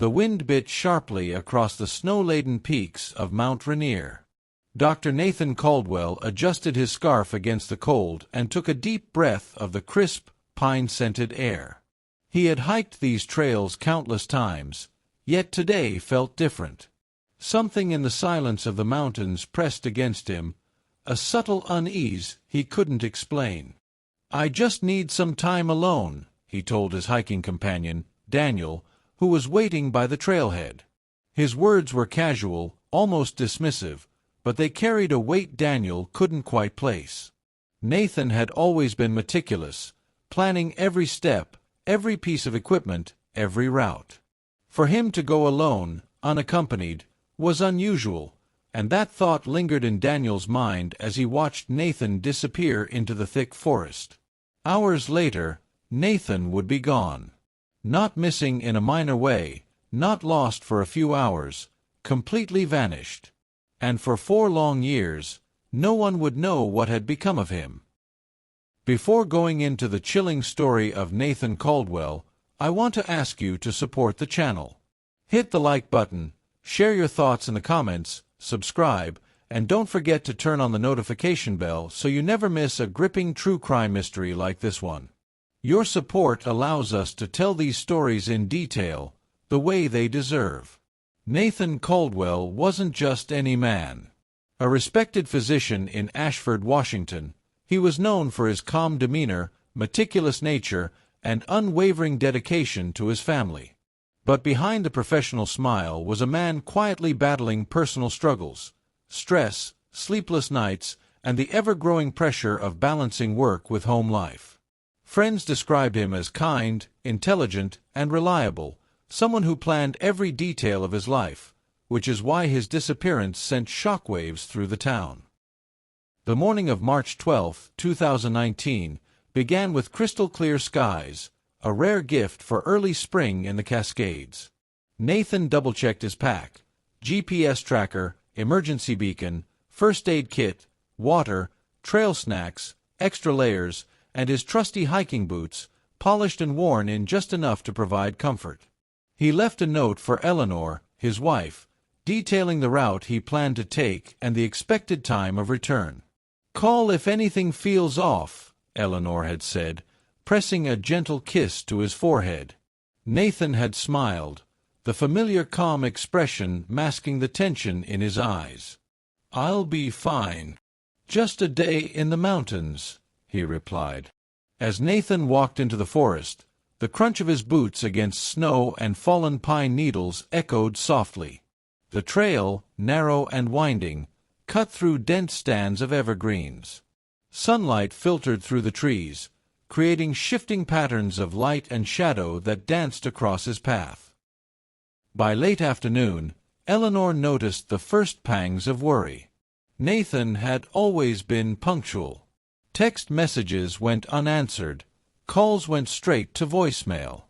The wind bit sharply across the snow-laden peaks of Mount Rainier. Dr. Nathan Caldwell adjusted his scarf against the cold and took a deep breath of the crisp, pine-scented air. He had hiked these trails countless times, yet today felt different. Something in the silence of the mountains pressed against him, a subtle unease he couldn't explain. "I just need some time alone," he told his hiking companion, Daniel, who was waiting by the trailhead. His words were casual, almost dismissive, but they carried a weight Daniel couldn't quite place. Nathan had always been meticulous, planning every step, every piece of equipment, every route. For him to go alone, unaccompanied, was unusual, and that thought lingered in Daniel's mind as he watched Nathan disappear into the thick forest. Hours later, Nathan would be gone. Not missing in a minor way, not lost for a few hours, completely vanished. And for 4 long years, no one would know what had become of him. Before going into the chilling story of Nathan Caldwell, I want to ask you to support the channel. Hit the like button, share your thoughts in the comments, subscribe, and don't forget to turn on the notification bell so you never miss a gripping true crime mystery like this one. Your support allows us to tell these stories in detail, the way they deserve. Nathan Caldwell wasn't just any man. A respected physician in Ashford, Washington, he was known for his calm demeanor, meticulous nature, and unwavering dedication to his family. But behind the professional smile was a man quietly battling personal struggles, stress, sleepless nights, and the ever-growing pressure of balancing work with home life. Friends described him as kind, intelligent, and reliable, someone who planned every detail of his life, which is why his disappearance sent shockwaves through the town. The morning of March 12, 2019, began with crystal-clear skies, a rare gift for early spring in the Cascades. Nathan double-checked his pack: GPS tracker, emergency beacon, first aid kit, water, trail snacks, extra layers, and his trusty hiking boots, polished and worn in just enough to provide comfort. He left a note for Eleanor, his wife, detailing the route he planned to take and the expected time of return. "Call if anything feels off," Eleanor had said, pressing a gentle kiss to his forehead. Nathan had smiled, the familiar calm expression masking the tension in his eyes. "I'll be fine. Just a day in the mountains," he replied. As Nathan walked into the forest, the crunch of his boots against snow and fallen pine needles echoed softly. The trail, narrow and winding, cut through dense stands of evergreens. Sunlight filtered through the trees, creating shifting patterns of light and shadow that danced across his path. By late afternoon, Eleanor noticed the first pangs of worry. Nathan had always been punctual. Text messages went unanswered, calls went straight to voicemail.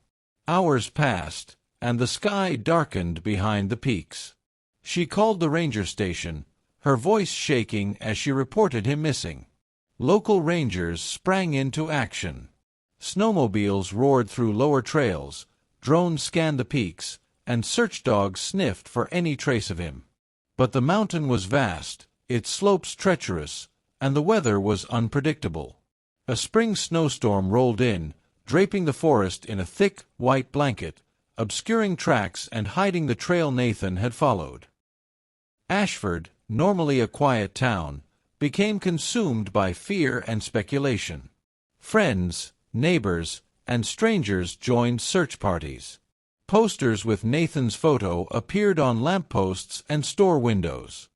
Hours passed, and the sky darkened behind the peaks. She called the ranger station, her voice shaking as she reported him missing. Local rangers sprang into action. Snowmobiles roared through lower trails, drones scanned the peaks, and search dogs sniffed for any trace of him. But the mountain was vast, its slopes treacherous, and the weather was unpredictable. A spring snowstorm rolled in, draping the forest in a thick, white blanket, obscuring tracks and hiding the trail Nathan had followed. Ashford, normally a quiet town, became consumed by fear and speculation. Friends, neighbors, and strangers joined search parties. Posters with Nathan's photo appeared on lampposts and store windows.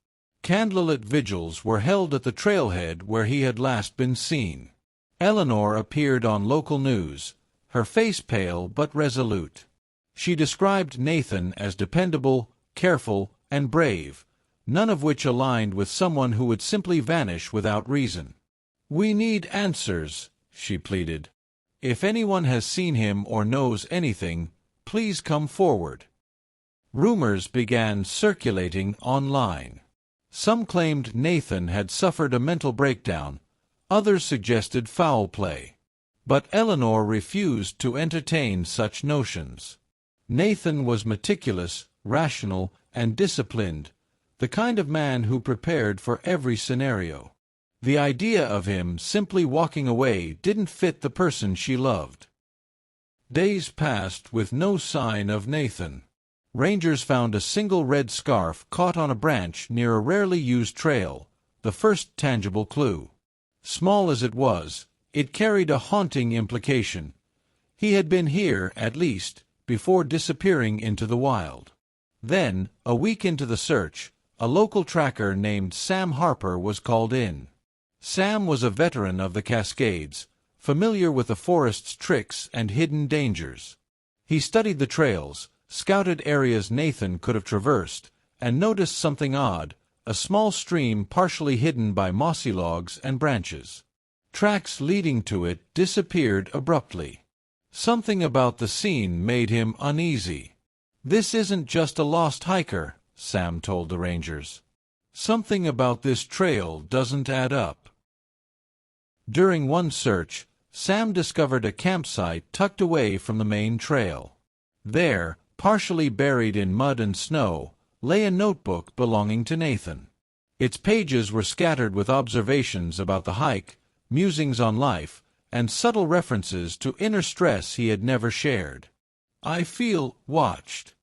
Candlelit vigils were held at the trailhead where he had last been seen. Eleanor appeared on local news, her face pale but resolute. She described Nathan as dependable, careful, and brave, none of which aligned with someone who would simply vanish without reason. "We need answers," she pleaded. "If anyone has seen him or knows anything, please come forward." Rumors began circulating online. Some claimed Nathan had suffered a mental breakdown, others suggested foul play. But Eleanor refused to entertain such notions. Nathan was meticulous, rational, and disciplined, the kind of man who prepared for every scenario. The idea of him simply walking away didn't fit the person she loved. Days passed with no sign of Nathan. Rangers found a single red scarf caught on a branch near a rarely used trail, the first tangible clue. Small as it was, it carried a haunting implication. He had been here, at least, before disappearing into the wild. Then, a week into the search, a local tracker named Sam Harper was called in. Sam was a veteran of the Cascades, familiar with the forest's tricks and hidden dangers. He studied the trails, scouted areas Nathan could have traversed, and noticed something odd, a small stream partially hidden by mossy logs and branches. Tracks leading to it disappeared abruptly. Something about the scene made him uneasy. "This isn't just a lost hiker," Sam told the rangers. "Something about this trail doesn't add up." During one search, Sam discovered a campsite tucked away from the main trail. There, partially buried in mud and snow, lay a notebook belonging to Nathan. Its pages were scattered with observations about the hike, musings on life, and subtle references to inner stress he had never shared. "I feel watched.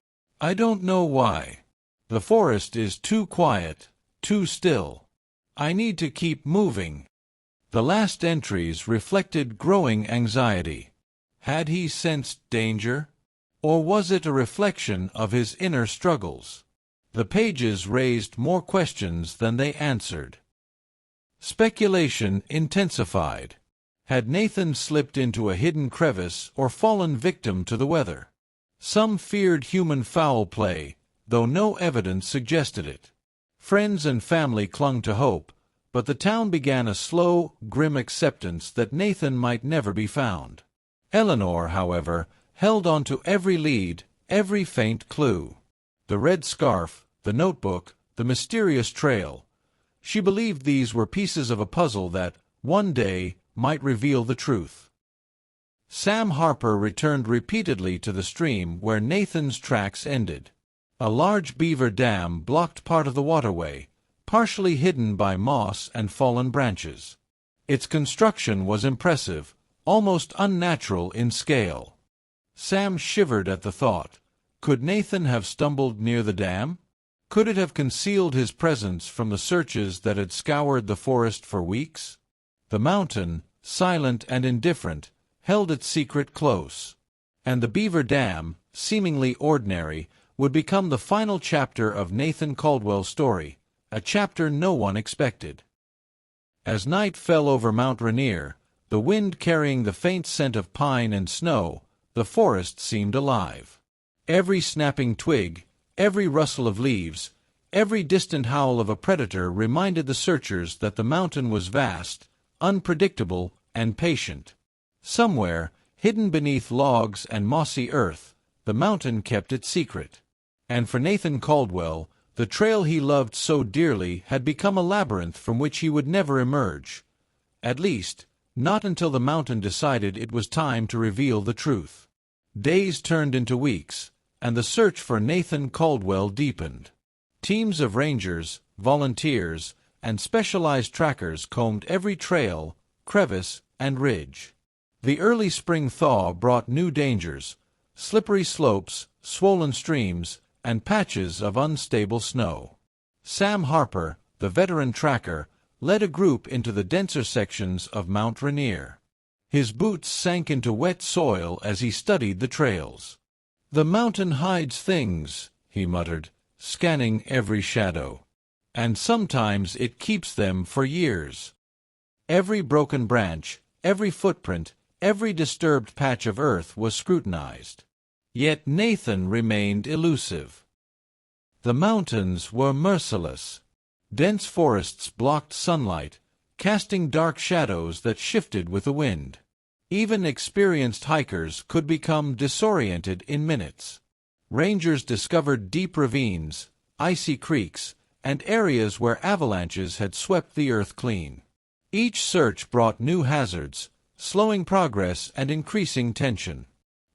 I don't know why. The forest is too quiet, too still. I need to keep moving." The last entries reflected growing anxiety. Had he sensed danger? Or was it a reflection of his inner struggles? The pages raised more questions than they answered. Speculation intensified. Had Nathan slipped into a hidden crevice or fallen victim to the weather? Some feared human foul play, though no evidence suggested it. Friends and family clung to hope, but the town began a slow, grim acceptance that Nathan might never be found. Eleanor, however, held on to every lead, every faint clue. The red scarf, the notebook, the mysterious trail. She believed these were pieces of a puzzle that, one day, might reveal the truth. Sam Harper returned repeatedly to the stream where Nathan's tracks ended. A large beaver dam blocked part of the waterway, partially hidden by moss and fallen branches. Its construction was impressive, almost unnatural in scale. Sam shivered at the thought. Could Nathan have stumbled near the dam? Could it have concealed his presence from the searches that had scoured the forest for weeks? The mountain, silent and indifferent, held its secret close. And the beaver dam, seemingly ordinary, would become the final chapter of Nathan Caldwell's story, a chapter no one expected. As night fell over Mount Rainier, the wind carrying the faint scent of pine and snow, the forest seemed alive. Every snapping twig, every rustle of leaves, every distant howl of a predator reminded the searchers that the mountain was vast, unpredictable, and patient. Somewhere, hidden beneath logs and mossy earth, the mountain kept its secret. And for Nathan Caldwell, the trail he loved so dearly had become a labyrinth from which he would never emerge. At least, not until the mountain decided it was time to reveal the truth. Days turned into weeks, and the search for Nathan Caldwell deepened. Teams of rangers, volunteers, and specialized trackers combed every trail, crevice, and ridge. The early spring thaw brought new dangers: slippery slopes, swollen streams, and patches of unstable snow. Sam Harper, the veteran tracker, led a group into the denser sections of Mount Rainier. His boots sank into wet soil as he studied the trails. "The mountain hides things," he muttered, scanning every shadow. "And sometimes it keeps them for years." Every broken branch, every footprint, every disturbed patch of earth was scrutinized. Yet Nathan remained elusive. The mountains were merciless. Dense forests blocked sunlight, casting dark shadows that shifted with the wind. Even experienced hikers could become disoriented in minutes. Rangers discovered deep ravines, icy creeks, and areas where avalanches had swept the earth clean. Each search brought new hazards, slowing progress and increasing tension.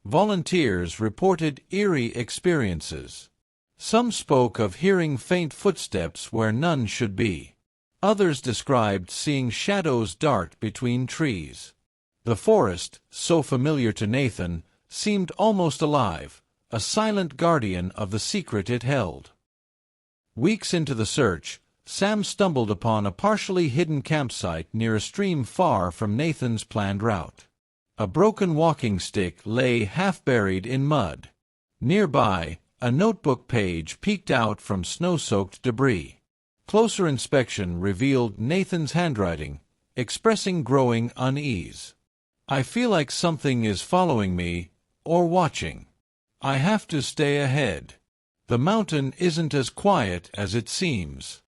Volunteers reported eerie experiences. Some spoke of hearing faint footsteps where none should be. Others described seeing shadows dart between trees. The forest, so familiar to Nathan, seemed almost alive, a silent guardian of the secret it held. Weeks into the search, Sam stumbled upon a partially hidden campsite near a stream far from Nathan's planned route. A broken walking stick lay half-buried in mud. Nearby, a notebook page peeked out from snow-soaked debris. Closer inspection revealed Nathan's handwriting, expressing growing unease. "I feel like something is following me, or watching. I have to stay ahead. The mountain isn't as quiet as it seems."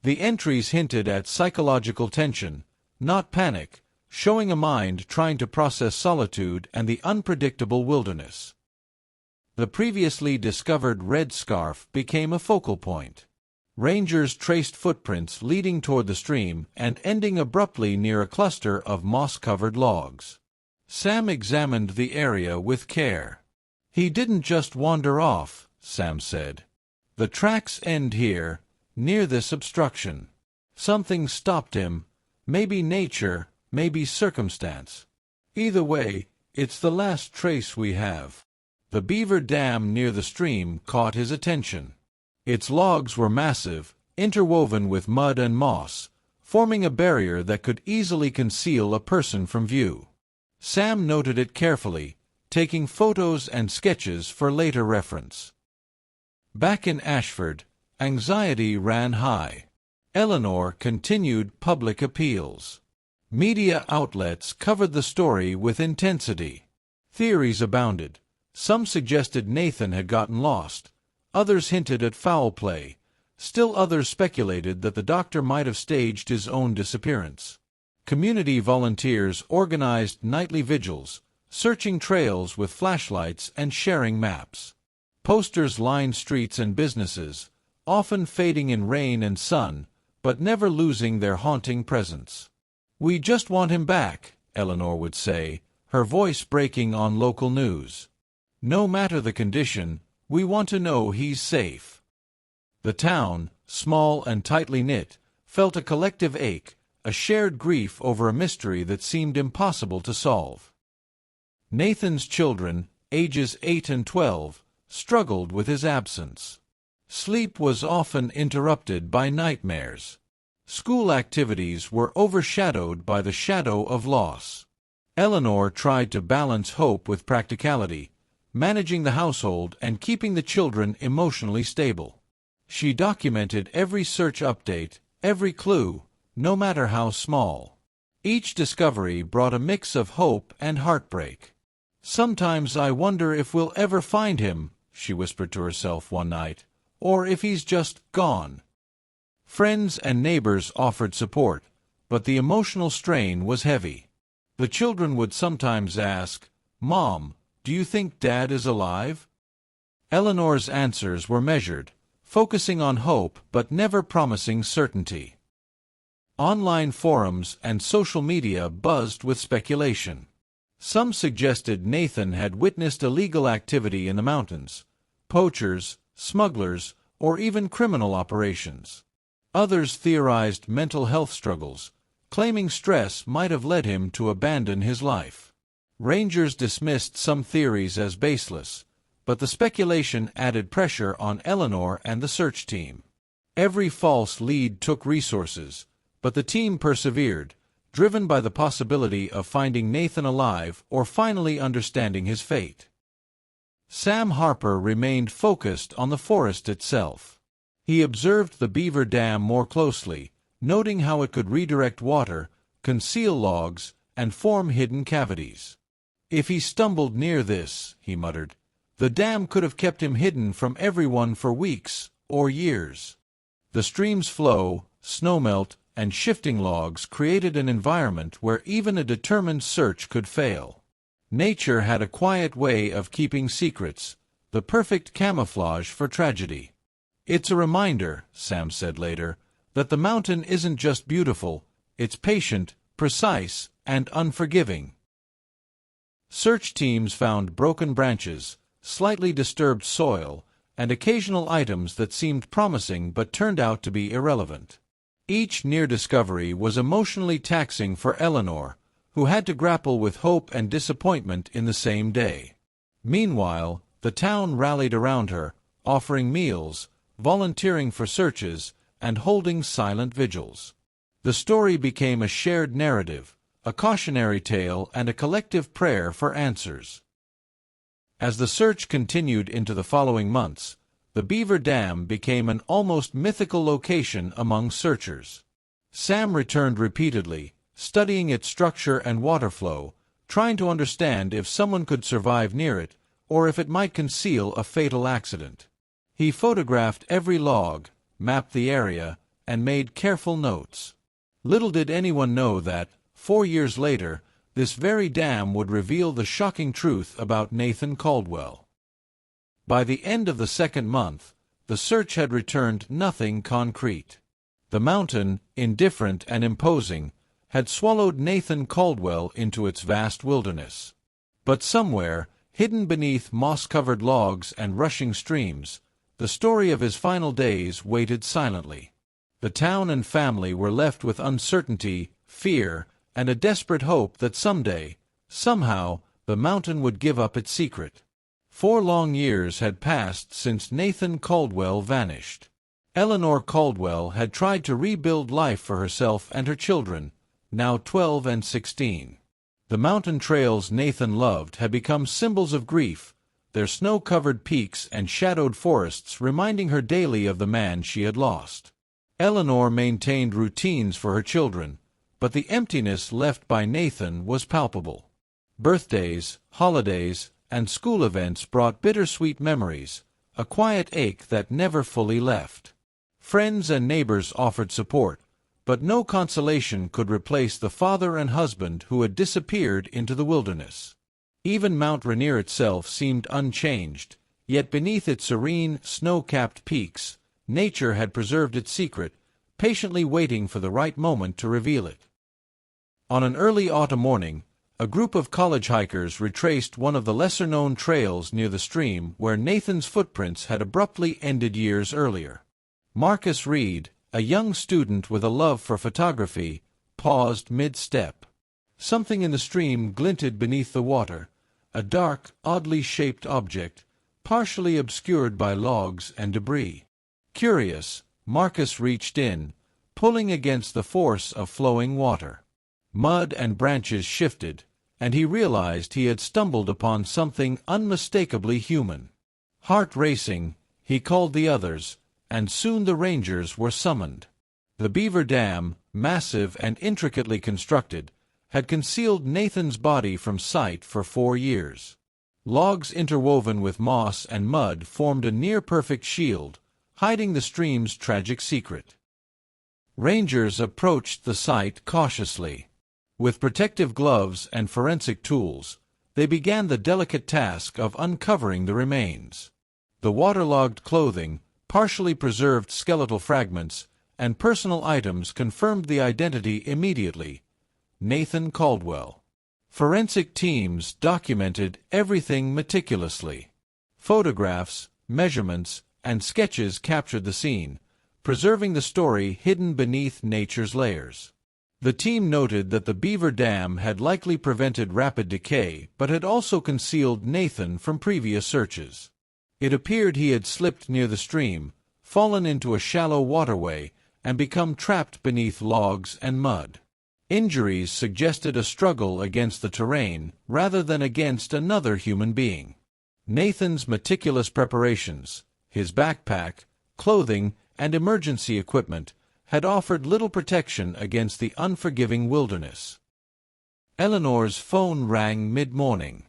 The entries hinted at psychological tension, not panic, showing a mind trying to process solitude and the unpredictable wilderness. The previously discovered red scarf became a focal point. Rangers traced footprints leading toward the stream and ending abruptly near a cluster of moss-covered logs. Sam examined the area with care. "He didn't just wander off," Sam said. "The tracks end here, near this obstruction. Something stopped him, maybe nature, maybe circumstance. Either way, it's the last trace we have." The Beaver Dam near the stream caught his attention. Its logs were massive, interwoven with mud and moss, forming a barrier that could easily conceal a person from view. Sam noted it carefully, taking photos and sketches for later reference. Back in Ashford, anxiety ran high. Eleanor continued public appeals. Media outlets covered the story with intensity. Theories abounded. Some suggested Nathan had gotten lost. Others hinted at foul play. Still others speculated that the doctor might have staged his own disappearance. Community volunteers organized nightly vigils, searching trails with flashlights and sharing maps. Posters lined streets and businesses, often fading in rain and sun, but never losing their haunting presence. "We just want him back," Eleanor would say, her voice breaking on local news. "No matter the condition, we want to know he's safe." The town, small and tightly knit, felt a collective ache, a shared grief over a mystery that seemed impossible to solve. Nathan's children, ages 8 and 12, struggled with his absence. Sleep was often interrupted by nightmares. School activities were overshadowed by the shadow of loss. Eleanor tried to balance hope with practicality, managing the household and keeping the children emotionally stable. She documented every search update, every clue, no matter how small. Each discovery brought a mix of hope and heartbreak. "Sometimes I wonder if we'll ever find him," she whispered to herself one night, "or if he's just gone." Friends and neighbors offered support, but the emotional strain was heavy. The children would sometimes ask, "Mom, do you think Dad is alive?" Eleanor's answers were measured, focusing on hope but never promising certainty. Online forums and social media buzzed with speculation. Some suggested Nathan had witnessed illegal activity in the mountains, poachers, smugglers, or even criminal operations. Others theorized mental health struggles, claiming stress might have led him to abandon his life. Rangers dismissed some theories as baseless, but the speculation added pressure on Eleanor and the search team. Every false lead took resources, but the team persevered, driven by the possibility of finding Nathan alive or finally understanding his fate. Sam Harper remained focused on the forest itself. He observed the Beaver Dam more closely, noting how it could redirect water, conceal logs, and form hidden cavities. "If he stumbled near this," he muttered, "the dam could have kept him hidden from everyone for weeks or years." The stream's flow, snowmelt, and shifting logs created an environment where even a determined search could fail. Nature had a quiet way of keeping secrets, the perfect camouflage for tragedy. "It's a reminder," Sam said later, "that the mountain isn't just beautiful, it's patient, precise, and unforgiving." Search teams found broken branches, slightly disturbed soil, and occasional items that seemed promising but turned out to be irrelevant. Each near discovery was emotionally taxing for Eleanor, who had to grapple with hope and disappointment in the same day. Meanwhile, the town rallied around her, offering meals, volunteering for searches, and holding silent vigils. The story became a shared narrative, a cautionary tale, and a collective prayer for answers. As the search continued into the following months, the Beaver Dam became an almost mythical location among searchers. Sam returned repeatedly, studying its structure and water flow, trying to understand if someone could survive near it, or if it might conceal a fatal accident. He photographed every log, mapped the area, and made careful notes. Little did anyone know that, 4 years later, this very dam would reveal the shocking truth about Nathan Caldwell. By the end of the second month, the search had returned nothing concrete. The mountain, indifferent and imposing, had swallowed Nathan Caldwell into its vast wilderness. But somewhere, hidden beneath moss-covered logs and rushing streams, the story of his final days waited silently. The town and family were left with uncertainty, fear, and a desperate hope that someday, somehow, the mountain would give up its secret. 4 long years had passed since Nathan Caldwell vanished. Eleanor Caldwell had tried to rebuild life for herself and her children, now 12 and 16. The mountain trails Nathan loved had become symbols of grief, their snow-covered peaks and shadowed forests reminding her daily of the man she had lost. Eleanor maintained routines for her children, but the emptiness left by Nathan was palpable. Birthdays, holidays, and school events brought bittersweet memories, a quiet ache that never fully left. Friends and neighbors offered support, but no consolation could replace the father and husband who had disappeared into the wilderness. Even Mount Rainier itself seemed unchanged, yet beneath its serene, snow-capped peaks, nature had preserved its secret, patiently waiting for the right moment to reveal it. On an early autumn morning, a group of college hikers retraced one of the lesser-known trails near the stream where Nathan's footprints had abruptly ended years earlier. Marcus Reed, a young student with a love for photography, paused mid-step. Something in the stream glinted beneath the water, a dark, oddly shaped object, partially obscured by logs and debris. Curious, Marcus reached in, pulling against the force of flowing water. Mud and branches shifted, and he realized he had stumbled upon something unmistakably human. Heart racing, he called the others, and soon the rangers were summoned. The Beaver Dam, massive and intricately constructed, had concealed Nathan's body from sight for 4 years. Logs interwoven with moss and mud formed a near-perfect shield, hiding the stream's tragic secret. Rangers approached the site cautiously. With protective gloves and forensic tools, they began the delicate task of uncovering the remains. The waterlogged clothing, partially preserved skeletal fragments, and personal items confirmed the identity immediately: Nathan Caldwell. Forensic teams documented everything meticulously. Photographs, measurements, and sketches captured the scene, preserving the story hidden beneath nature's layers. The team noted that the Beaver Dam had likely prevented rapid decay, but had also concealed Nathan from previous searches. It appeared he had slipped near the stream, fallen into a shallow waterway, and become trapped beneath logs and mud. Injuries suggested a struggle against the terrain rather than against another human being. Nathan's meticulous preparations, his backpack, clothing, and emergency equipment, had offered little protection against the unforgiving wilderness. Eleanor's phone rang mid-morning.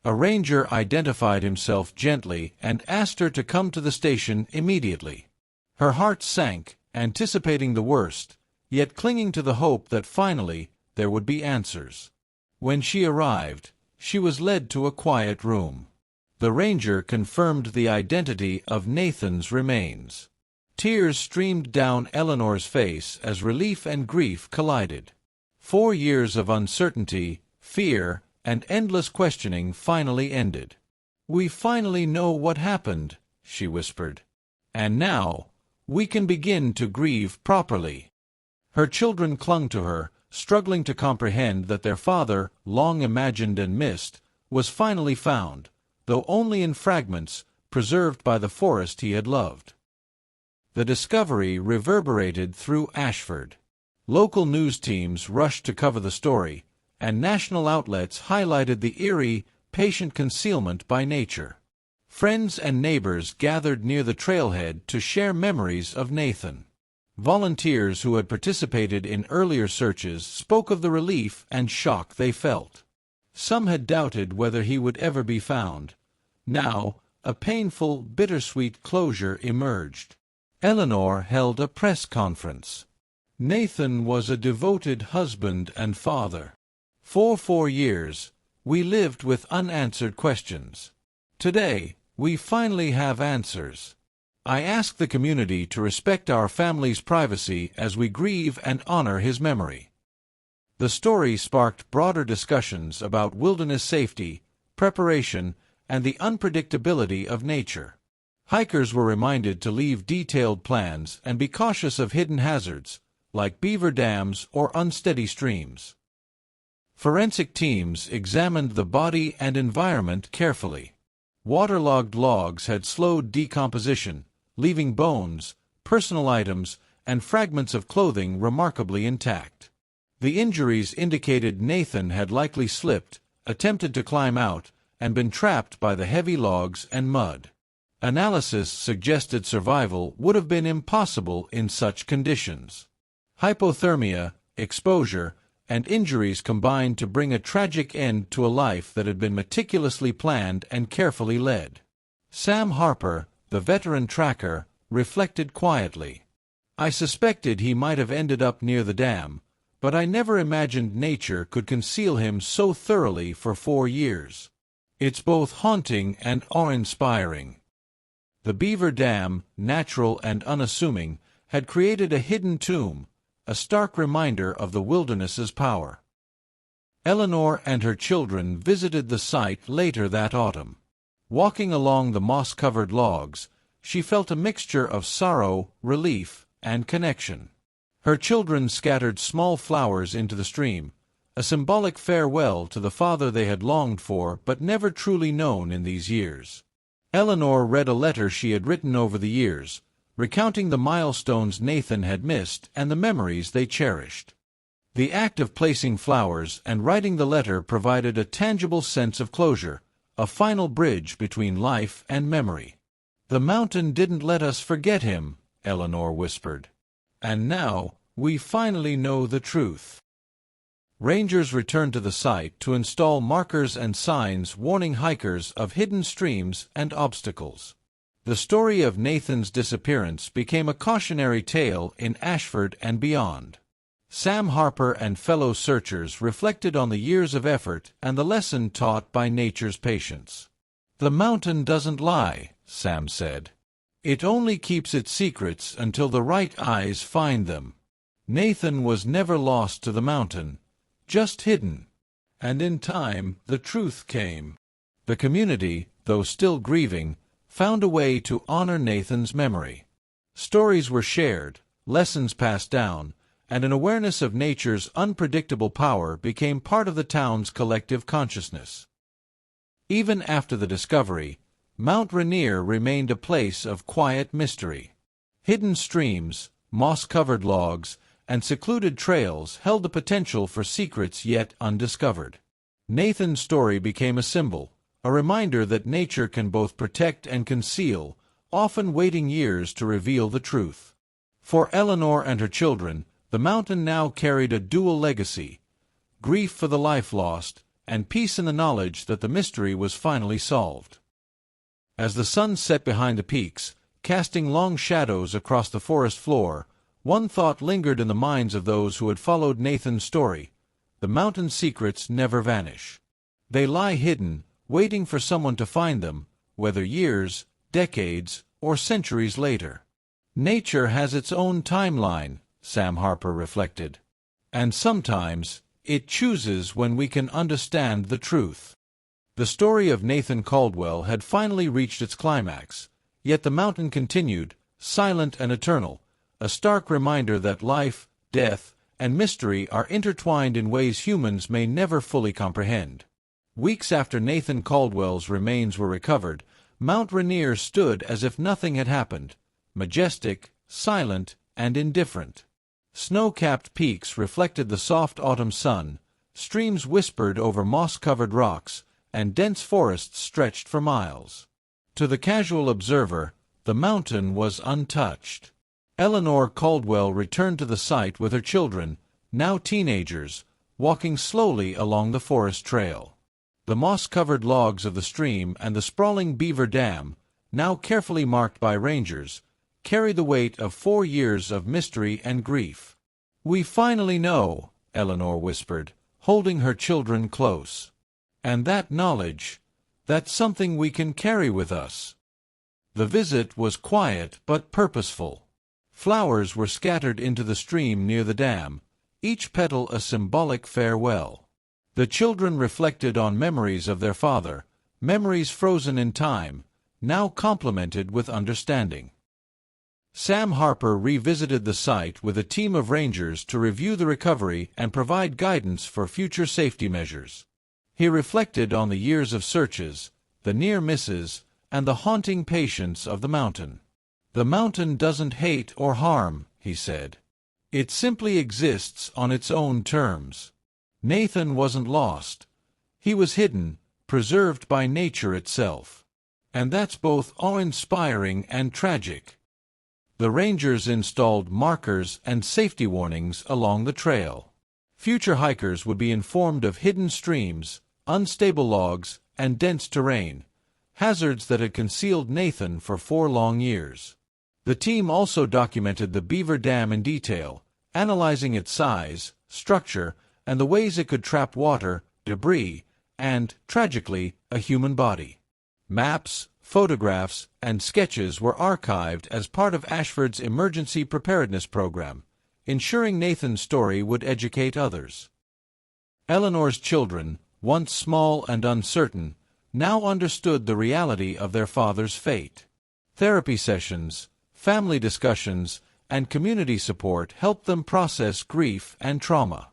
A ranger identified himself gently and asked her to come to the station immediately. Her heart sank, anticipating the worst, yet clinging to the hope that finally there would be answers. When she arrived, she was led to a quiet room. The ranger confirmed the identity of Nathan's remains. Tears streamed down Eleanor's face as relief and grief collided. 4 years of uncertainty, fear, and endless questioning finally ended. "We finally know what happened," she whispered. "And now, we can begin to grieve properly." Her children clung to her, struggling to comprehend that their father, long imagined and missed, was finally found, though only in fragments, preserved by the forest he had loved. The discovery reverberated through Ashford. Local news teams rushed to cover the story, and national outlets highlighted the eerie, patient concealment by nature. Friends and neighbors gathered near the trailhead to share memories of Nathan. Volunteers who had participated in earlier searches spoke of the relief and shock they felt. Some had doubted whether he would ever be found. Now, a painful, bittersweet closure emerged. Eleanor held a press conference. "Nathan was a devoted husband and father. For 4 years, we lived with unanswered questions. Today, we finally have answers. I ask the community to respect our family's privacy as we grieve and honor his memory." The story sparked broader discussions about wilderness safety, preparation, and the unpredictability of nature. Hikers were reminded to leave detailed plans and be cautious of hidden hazards, like beaver dams or unsteady streams. Forensic teams examined the body and environment carefully. Waterlogged logs had slowed decomposition, leaving bones, personal items, and fragments of clothing remarkably intact. The injuries indicated Nathan had likely slipped, attempted to climb out, and been trapped by the heavy logs and mud. Analysis suggested survival would have been impossible in such conditions. Hypothermia, exposure, and injuries combined to bring a tragic end to a life that had been meticulously planned and carefully led. Sam Harper, the veteran tracker, reflected quietly. "I suspected he might have ended up near the dam, but I never imagined nature could conceal him so thoroughly for 4 years. It's both haunting and awe-inspiring." The Beaver Dam, natural and unassuming, had created a hidden tomb, a stark reminder of the wilderness's power. Eleanor and her children visited the site later that autumn. Walking along the moss-covered logs, she felt a mixture of sorrow, relief, and connection. Her children scattered small flowers into the stream, a symbolic farewell to the father they had longed for but never truly known in these years. Eleanor read a letter she had written over the years, recounting the milestones Nathan had missed and the memories they cherished. The act of placing flowers and writing the letter provided a tangible sense of closure, a final bridge between life and memory. "The mountain didn't let us forget him," Eleanor whispered. "And now, we finally know the truth." Rangers returned to the site to install markers and signs warning hikers of hidden streams and obstacles. The story of Nathan's disappearance became a cautionary tale in Ashford and beyond. Sam Harper and fellow searchers reflected on the years of effort and the lesson taught by nature's patience. "The mountain doesn't lie," Sam said. "It only keeps its secrets until the right eyes find them. Nathan was never lost to the mountain, just hidden. And in time, the truth came." The community, though still grieving, found a way to honor Nathan's memory. Stories were shared, lessons passed down, and an awareness of nature's unpredictable power became part of the town's collective consciousness. Even after the discovery, Mount Rainier remained a place of quiet mystery. Hidden streams, moss-covered logs, and secluded trails held the potential for secrets yet undiscovered. Nathan's story became a symbol, a reminder that nature can both protect and conceal, often waiting years to reveal the truth. For Eleanor and her children, the mountain now carried a dual legacy: grief for the life lost, and peace in the knowledge that the mystery was finally solved. As the sun set behind the peaks, casting long shadows across the forest floor, one thought lingered in the minds of those who had followed Nathan's story: the mountain's secrets never vanish. They lie hidden, waiting for someone to find them, whether years, decades, or centuries later. "Nature has its own timeline," Sam Harper reflected. "And sometimes, It chooses when we can understand the truth. The story of Nathan Caldwell had finally reached its climax, yet the mountain continued, silent and eternal, a stark reminder that life, death, and mystery are intertwined in ways humans may never fully comprehend. Weeks after Nathan Caldwell's remains were recovered, Mount Rainier stood as if nothing had happened, majestic, silent, and indifferent. Snow-capped peaks reflected the soft autumn sun, streams whispered over moss-covered rocks, and dense forests stretched for miles. To the casual observer, the mountain was untouched. Eleanor Caldwell returned to the site with her children, now teenagers, walking slowly along the forest trail. The moss-covered logs of the stream and the sprawling Beaver Dam, now carefully marked by rangers, carry the weight of 4 years of mystery and grief. "We finally know," Eleanor whispered, holding her children close. "And that knowledge, that's something we can carry with us." The visit was quiet but purposeful. Flowers were scattered into the stream near the dam, each petal a symbolic farewell. The children reflected on memories of their father, memories frozen in time, now complemented with understanding. Sam Harper revisited the site with a team of rangers to review the recovery and provide guidance for future safety measures. He reflected on the years of searches, the near misses, and the haunting patience of the mountain. "The mountain doesn't hate or harm," he said. "It simply exists on its own terms." Nathan wasn't lost. He was hidden, preserved by nature itself. And that's both awe-inspiring and tragic. The rangers installed markers and safety warnings along the trail. Future hikers would be informed of hidden streams, unstable logs, and dense terrain, hazards that had concealed Nathan for 4 long years. The team also documented the Beaver Dam in detail, analyzing its size, structure, and the ways it could trap water, debris, and, tragically, a human body. Maps, photographs, and sketches were archived as part of Ashford's emergency preparedness program, ensuring Nathan's story would educate others. Eleanor's children, once small and uncertain, now understood the reality of their father's fate. Therapy sessions, family discussions, and community support helped them process grief and trauma.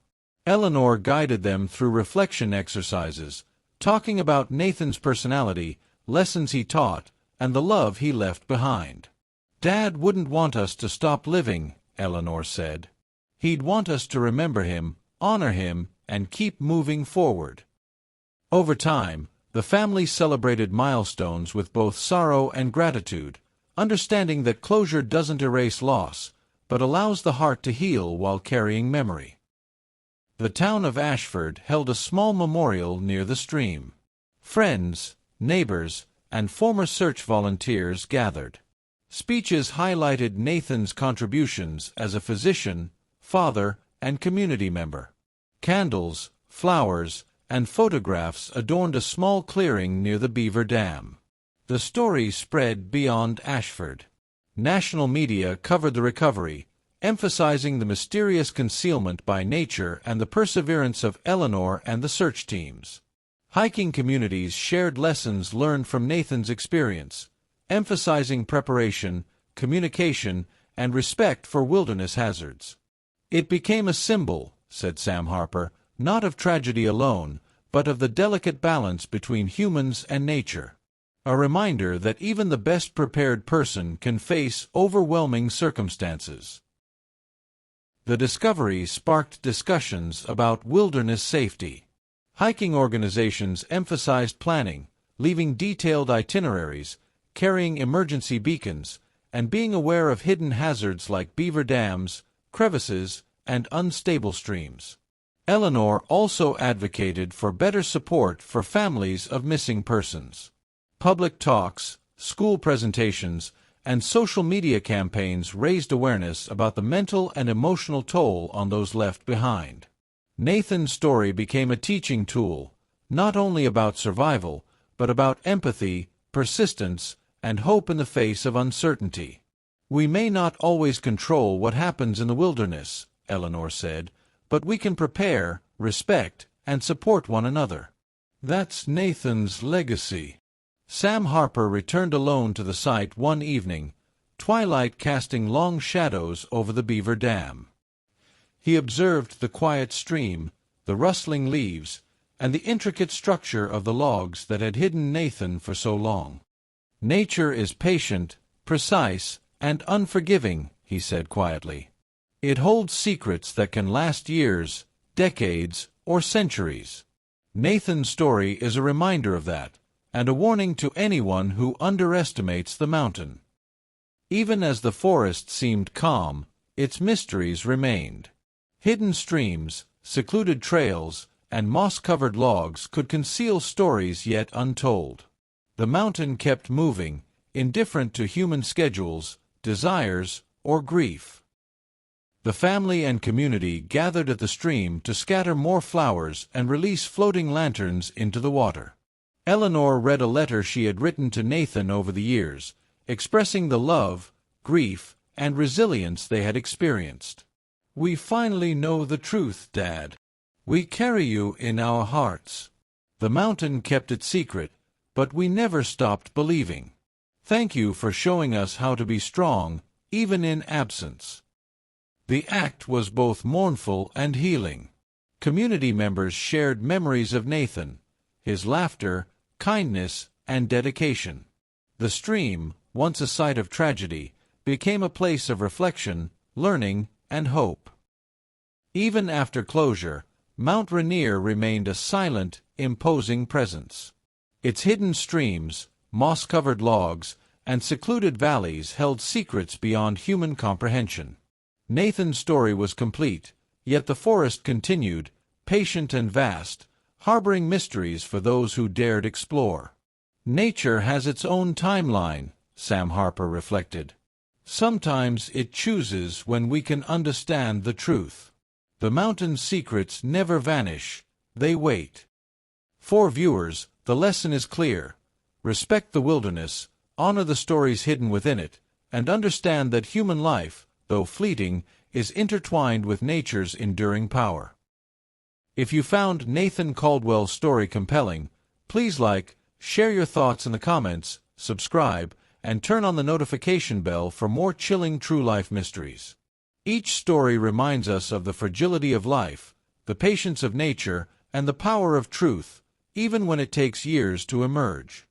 Eleanor guided them through reflection exercises, talking about Nathan's personality, lessons he taught, and the love he left behind. "Dad wouldn't want us to stop living," Eleanor said. "He'd want us to remember him, honor him, and keep moving forward." Over time, the family celebrated milestones with both sorrow and gratitude, understanding that closure doesn't erase loss, but allows the heart to heal while carrying memory. The town of Ashford held a small memorial near the stream. Friends, neighbors, and former search volunteers gathered. Speeches highlighted Nathan's contributions as a physician, father, and community member. Candles, flowers, and photographs adorned a small clearing near the Beaver Dam. The story spread beyond Ashford. National media covered the recovery, emphasizing the mysterious concealment by nature and the perseverance of Eleanor and the search teams. Hiking communities shared lessons learned from Nathan's experience, emphasizing preparation, communication, and respect for wilderness hazards. "It became a symbol," said Sam Harper, "not of tragedy alone, but of the delicate balance between humans and nature. A reminder that even the best prepared person can face overwhelming circumstances." The discovery sparked discussions about wilderness safety. Hiking organizations emphasized planning, leaving detailed itineraries, carrying emergency beacons, and being aware of hidden hazards like beaver dams, crevices, and unstable streams. Eleanor also advocated for better support for families of missing persons. Public talks, school presentations, and social media campaigns raised awareness about the mental and emotional toll on those left behind. Nathan's story became a teaching tool, not only about survival, but about empathy, persistence, and hope in the face of uncertainty. "We may not always control what happens in the wilderness," Eleanor said, "but we can prepare, respect, and support one another. That's Nathan's legacy. Sam Harper returned alone to the site one evening, twilight casting long shadows over the Beaver Dam. He observed the quiet stream, the rustling leaves, and the intricate structure of the logs that had hidden Nathan for so long. "Nature is patient, precise, and unforgiving," he said quietly. "It holds secrets that can last years, decades, or centuries." Nathan's story is a reminder of that, and a warning to anyone who underestimates the mountain. Even as the forest seemed calm, its mysteries remained. Hidden streams, secluded trails, and moss-covered logs could conceal stories yet untold. The mountain kept moving, indifferent to human schedules, desires, or grief. The family and community gathered at the stream to scatter more flowers and release floating lanterns into the water. Eleanor read a letter she had written to Nathan over the years, expressing the love, grief, and resilience they had experienced. "We finally know the truth, Dad. We carry you in our hearts." The mountain kept it secret, but we never stopped believing. "Thank you for showing us how to be strong, even in absence." The act was both mournful and healing. Community members shared memories of Nathan, his laughter, kindness, and dedication. The stream, once a site of tragedy, became a place of reflection, learning, and hope. Even after closure, Mount Rainier remained a silent, imposing presence. Its hidden streams, moss-covered logs, and secluded valleys held secrets beyond human comprehension. Nathan's story was complete, yet the forest continued, patient and vast, harboring mysteries for those who dared explore. "Nature has its own timeline," Sam Harper reflected. "Sometimes it chooses when we can understand the truth. The mountain's secrets never vanish, they wait." For viewers, the lesson is clear. Respect the wilderness, honor the stories hidden within it, and understand that human life, though fleeting, is intertwined with nature's enduring power. If you found Nathan Caldwell's story compelling, please like, share your thoughts in the comments, subscribe, and turn on the notification bell for more chilling true-life mysteries. Each story reminds us of the fragility of life, the patience of nature, and the power of truth, even when it takes years to emerge.